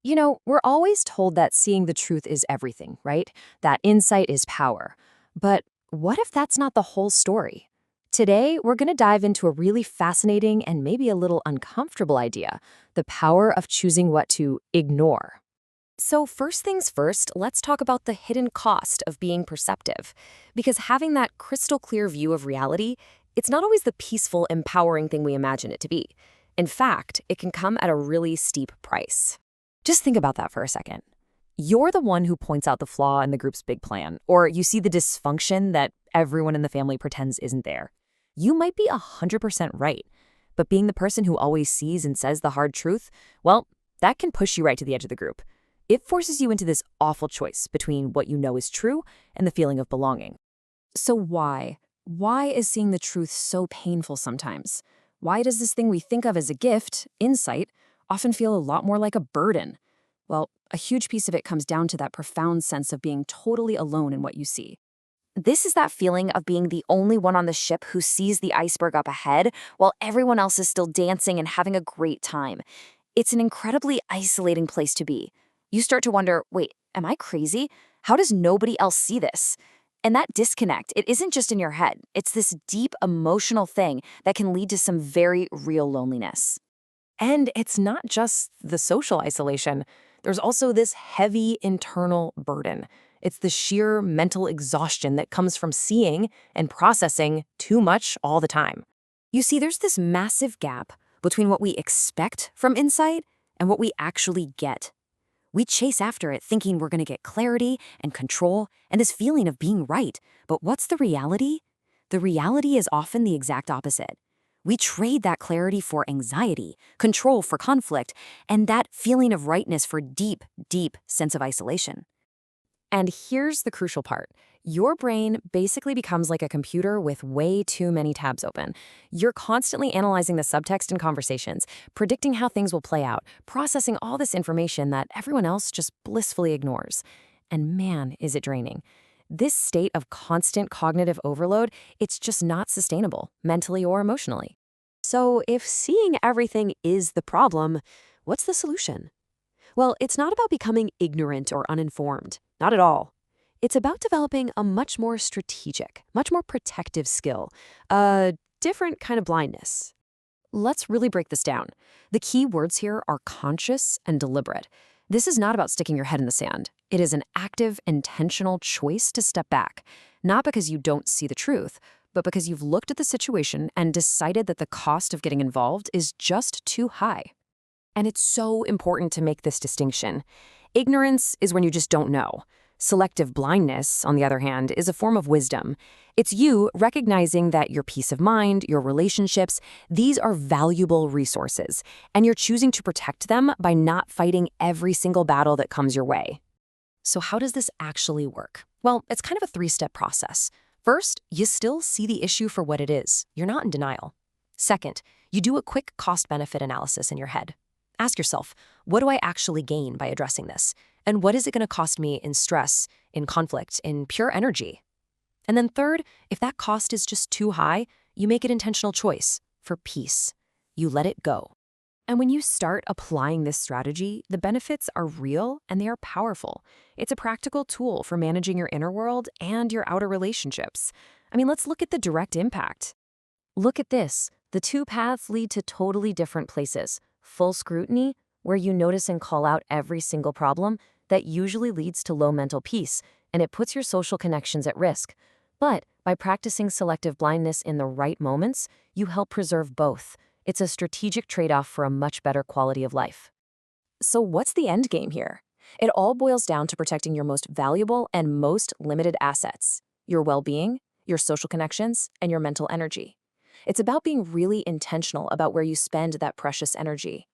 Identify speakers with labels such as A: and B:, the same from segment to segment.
A: We're always told that seeing the truth is everything, right? That insight is power. But what if that's not the whole story? Today, we're going to dive into a really fascinating and maybe a little uncomfortable idea, the power of choosing what to ignore. So first things first, let's talk about the hidden cost of being perceptive. Because having that crystal clear view of reality, it's not always the peaceful, empowering thing we imagine it to be. In fact, it can come at a really steep price. Just think about that for a second. You're the one who points out the flaw in the group's big plan, or you see the dysfunction that everyone in the family pretends isn't there. You might be 100% right, but being the person who always sees and says the hard truth, well, that can push you right to the edge of the group. It forces you into this awful choice between what you know is true and the feeling of belonging. So why? Why is seeing the truth so painful sometimes? Why does this thing we think of as a gift, insight, often feel a lot more like a burden? Well, a huge piece of it comes down to that profound sense of being totally alone in what you see. This is that feeling of being the only one on the ship who sees the iceberg up ahead while everyone else is still dancing and having a great time. It's an incredibly isolating place to be. You start to wonder, wait, am I crazy? How does nobody else see this? And that disconnect, it isn't just in your head. It's this deep emotional thing that can lead to some very real loneliness. And it's not just the social isolation. There's also this heavy internal burden. It's the sheer mental exhaustion that comes from seeing and processing too much all the time. You see, there's this massive gap between what we expect from insight and what we actually get. We chase after it thinking we're going to get clarity and control and this feeling of being right. But what's the reality? The reality is often the exact opposite. We trade that clarity for anxiety, control for conflict, and that feeling of rightness for deep, deep sense of isolation. And here's the crucial part. Your brain basically becomes like a computer with way too many tabs open. You're constantly analyzing the subtext in conversations, predicting how things will play out, processing all this information that everyone else just blissfully ignores. And man, is it draining. This state of constant cognitive overload, it's just not sustainable, mentally or emotionally. So if seeing everything is the problem, what's the solution? Well, it's not about becoming ignorant or uninformed. Not at all. It's about developing a much more strategic, much more protective skill, a different kind of blindness. Let's really break this down. The key words here are conscious and deliberate. This is not about sticking your head in the sand. It is an active, intentional choice to step back, not because you don't see the truth, but because you've looked at the situation and decided that the cost of getting involved is just too high. And it's so important to make this distinction. Ignorance is when you just don't know. Selective blindness, on the other hand, is a form of wisdom. It's you recognizing that your peace of mind, your relationships, these are valuable resources, and you're choosing to protect them by not fighting every single battle that comes your way. So how does this actually work? Well, it's kind of a three-step process. First, you still see the issue for what it is. You're not in denial. Second, you do a quick cost-benefit analysis in your head. Ask yourself, what do I actually gain by addressing this? And what is it going to cost me in stress, in conflict, in pure energy? And then third, if that cost is just too high, you make an intentional choice for peace. You let it go. And when you start applying this strategy, the benefits are real and they are powerful. It's a practical tool for managing your inner world and your outer relationships. I mean, let's look at the direct impact. Look at this. The two paths lead to totally different places. Full scrutiny, where you notice and call out every single problem, that usually leads to low mental peace, and it puts your social connections at risk. But by practicing selective blindness in the right moments, you help preserve both. It's a strategic trade-off for a much better quality of life. So what's the end game here? It all boils down to protecting your most valuable and most limited assets, your well-being, your social connections, and your mental energy. It's about being really intentional about where you spend that precious energy.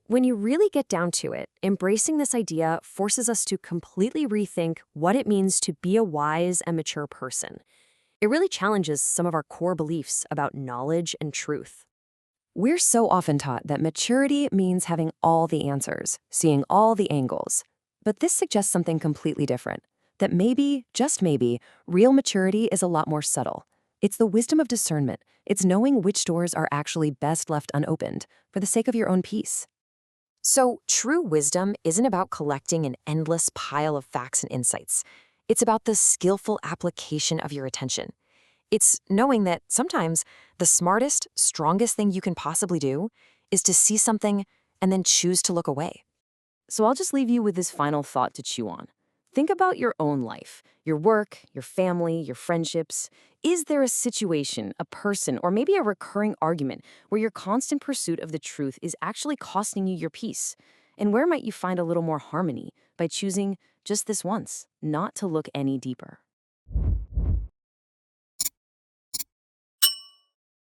A: When you really get down to it, embracing this idea forces us to completely rethink what it means to be a wise and mature person. It really challenges some of our core beliefs about knowledge and truth. We're so often taught that maturity means having all the answers, seeing all the angles. But this suggests something completely different, that maybe, just maybe, real maturity is a lot more subtle. It's the wisdom of discernment. It's knowing which doors are actually best left unopened for the sake of your own peace. So, true wisdom isn't about collecting an endless pile of facts and insights. It's about the skillful application of your attention. It's knowing that sometimes the smartest, strongest thing you can possibly do is to see something and then choose to look away. So I'll just leave you with this final thought to chew on. Think about your own life, your work, your family, your friendships. Is there a situation, a person, or maybe a recurring argument where your constant pursuit of the truth is actually costing you your peace? And where might you find a little more harmony by choosing just this once, not to look any deeper?